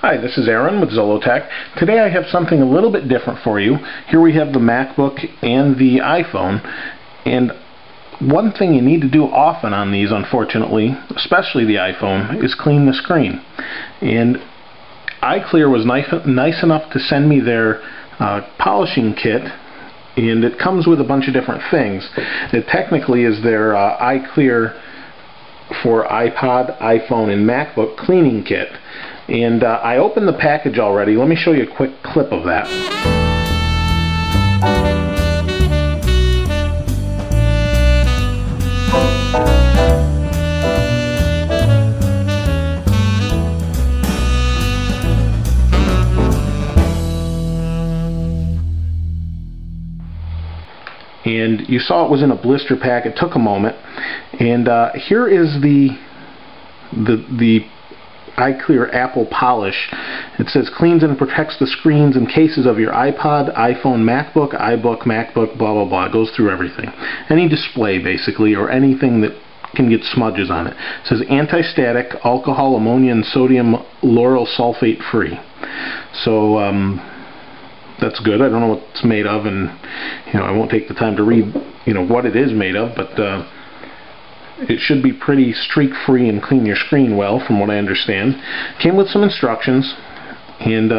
Hi, this is Aaron with Zolotech. Today I have something a little bit different for you. Here we have the MacBook and the iPhone, and one thing you need to do often on these, unfortunately, especially the iPhone, is clean the screen. And iKlear was nice enough to send me their polishing kit, and it comes with a bunch of different things. It technically is their iKlear for iPod, iPhone, and MacBook cleaning kit. And I opened the package already. Let me show you a quick clip of that. And you saw it was in a blister pack. It took a moment. And here is the iKlear Apple Polish. It says cleans and protects the screens and cases of your iPod, iPhone, MacBook, iBook, MacBook, blah blah blah. It goes through everything. Any display basically, or anything that can get smudges on it. It says anti-static, alcohol, ammonia, and sodium lauryl sulfate free. So that's good. I don't know what it's made of, and I won't take the time to read what it is made of, but it should be pretty streak-free and clean your screen well, from what I understand. Came with some instructions, and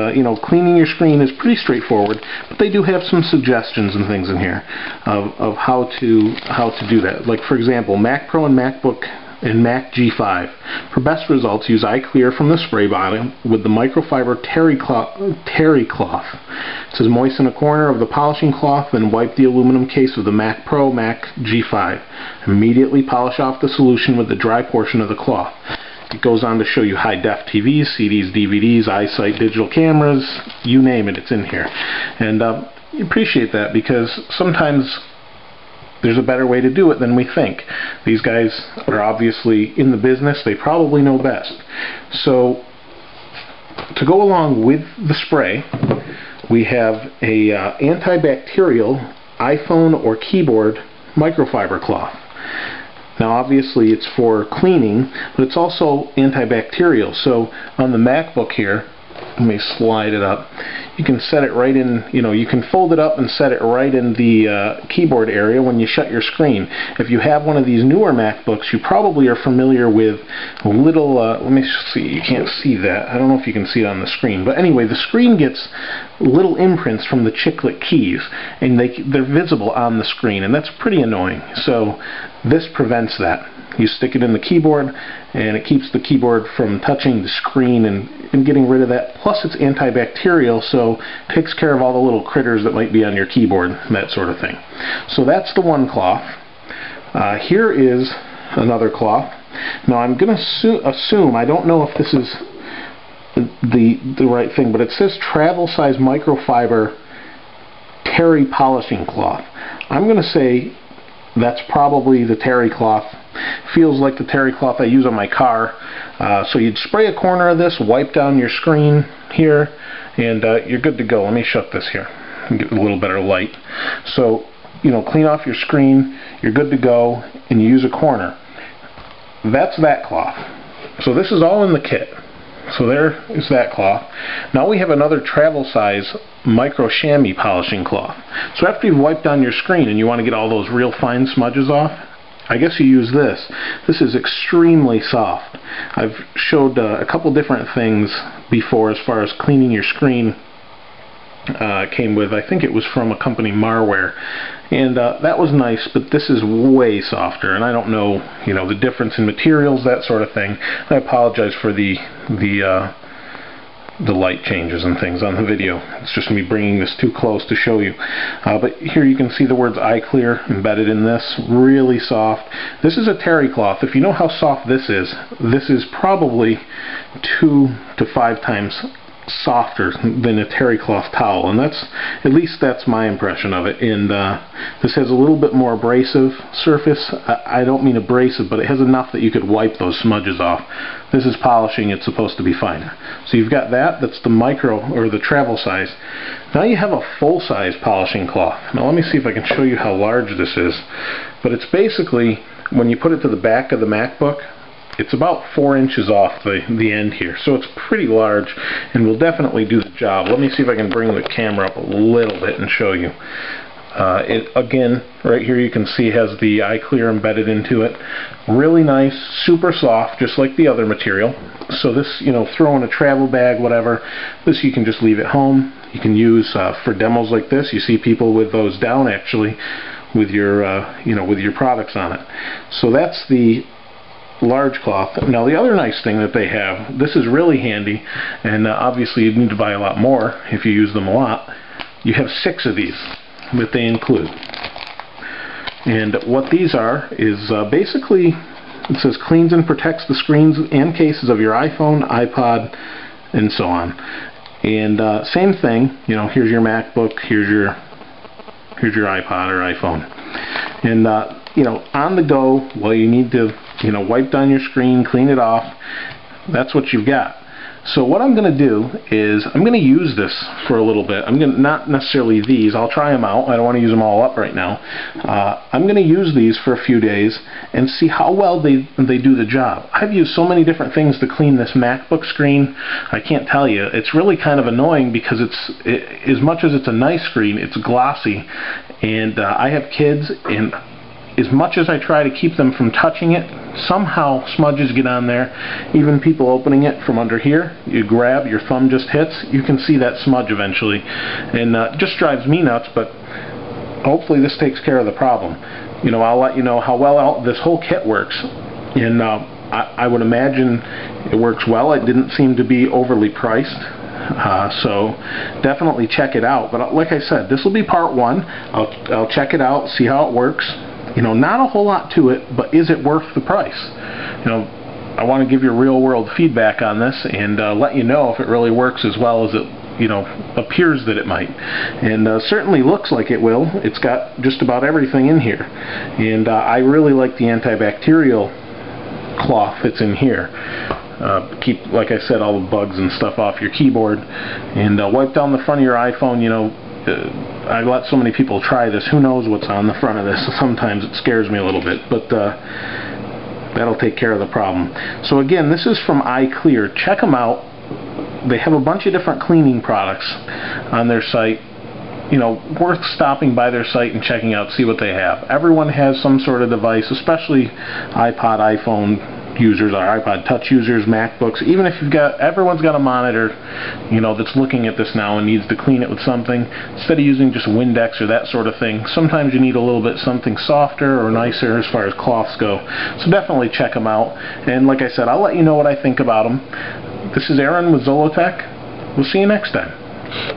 cleaning your screen is pretty straightforward, but they do have some suggestions and things in here of how to do that. Like, for example, Mac Pro and MacBook and Mac G5. For best results, use iKlear from the spray bottle with the microfiber terry cloth. It says moisten a corner of the polishing cloth, then wipe the aluminum case of the Mac Pro, Mac G5. Immediately polish off the solution with the dry portion of the cloth. It goes on to show you high-def TVs, CDs, DVDs, iSight digital cameras, you name it, it's in here. And you appreciate that, because sometimes there's a better way to do it than we think. These guys are obviously in the business. They probably know best. So, to go along with the spray, we have a antibacterial iPhone or keyboard microfiber cloth. Now obviously it's for cleaning, but it's also antibacterial. So on the MacBook here, let me slide it up. You can set it right in, you can fold it up and set it right in the keyboard area when you shut your screen. If you have one of these newer MacBooks, you probably are familiar with a little, let me see, you can't see that. I don't know if you can see it on the screen. But anyway, the screen gets little imprints from the chiclet keys, and they're visible on the screen, and that's pretty annoying. So this prevents that. You stick it in the keyboard, and it keeps the keyboard from touching the screen and getting rid of that. Plus it's antibacterial, so it takes care of all the little critters that might be on your keyboard, that sort of thing. So that's the one cloth. Here is another cloth. Now I'm going to assume, I don't know if this is the right thing, but it says travel size microfiber terry polishing cloth. I'm going to say that's probably the terry cloth. Feels like the terry cloth I use on my car. So you'd spray a corner of this, wipe down your screen here, and you're good to go. Let me shut this here and get a little better light. So, clean off your screen, you're good to go, and you use a corner. That's that cloth. So this is all in the kit. So there is that cloth. Now we have another travel size micro chamois polishing cloth. So after you've wiped down your screen and you want to get all those real fine smudges off, I guess you use this. This is extremely soft. I've showed a couple different things before as far as cleaning your screen. Came with, I think it was from a company, Marware, and that was nice, but this is way softer, and I don't know, the difference in materials, that sort of thing. I apologize for the light changes and things on the video. It's just me bringing this too close to show you. But here you can see the words iKlear embedded in this. Really soft. This is a terry cloth. If you know how soft this is probably 2 to 5 times softer than a terry cloth towel, and at least that's my impression of it. And this has a little bit more abrasive surface. I don't mean abrasive, but it has enough that you could wipe those smudges off. This is polishing. It's supposed to be fine. So you've got that's the micro or the travel size. Now you have a full-size polishing cloth. Now let me see if I can show you how large this is. But it's basically when you put it to the back of the MacBook, it's about 4 inches off the end here, so it's pretty large and will definitely do the job. Let me see if I can bring the camera up a little bit and show you. Again, right here you can see has the iKlear embedded into it. Really nice, super soft, just like the other material. So this, you know, throw in a travel bag, whatever. This you can just leave at home. You can use for demos like this. You see people with those down actually, with your, you know, with your products on it. So that's the large cloth. Now the other nice thing that they have, this is really handy, and obviously you'd need to buy a lot more if you use them a lot. You have 6 of these that they include, and what these are is basically, it says cleans and protects the screens and cases of your iPhone, iPod, and so on. And same thing, you know, here's your MacBook, here's your iPod or iPhone, and you know, on the go, well, you need to, you know, wipe down your screen, clean it off. That's what you've got. So what I'm going to do is I'm going to use this for a little bit. I'm going to, not necessarily these, I'll try them out. I don't want to use them all up right now. I'm going to use these for a few days and see how well they do the job. I've used so many different things to clean this MacBook screen, I can't tell you. It's really kind of annoying because as much as it's a nice screen, it's glossy, and I have kids, and as much as I try to keep them from touching it, somehow smudges get on there. Even people opening it from under here, you grab, your thumb just hits, you can see that smudge eventually. And just drives me nuts, but hopefully this takes care of the problem. You know, I'll let you know how well this whole kit works. And I would imagine it works well. It didn't seem to be overly priced. So definitely check it out. But like I said, this will be part 1. I'll check it out, see how it works. You know, not a whole lot to it, but is it worth the price? You know, I want to give you real world feedback on this and let you know if it really works as well as it, you know, appears that it might. And certainly looks like it will. It's got just about everything in here. And I really like the antibacterial cloth that's in here. Keep, like I said, all the bugs and stuff off your keyboard. And wipe down the front of your iPhone, you know. I let so many people try this. Who knows what's on the front of this? Sometimes it scares me a little bit, but that'll take care of the problem. So again, this is from iKlear. Check them out. They have a bunch of different cleaning products on their site. You know, worth stopping by their site and checking out, see what they have. Everyone has some sort of device, especially iPod, iPhone users, or iPod Touch users, MacBooks. Even if you've got, everyone's got a monitor, you know, that's looking at this now and needs to clean it with something. Instead of using just Windex or that sort of thing, sometimes you need a little bit something softer or nicer as far as cloths go. So definitely check them out. And like I said, I'll let you know what I think about them. This is Aaron with Zollotech. We'll see you next time.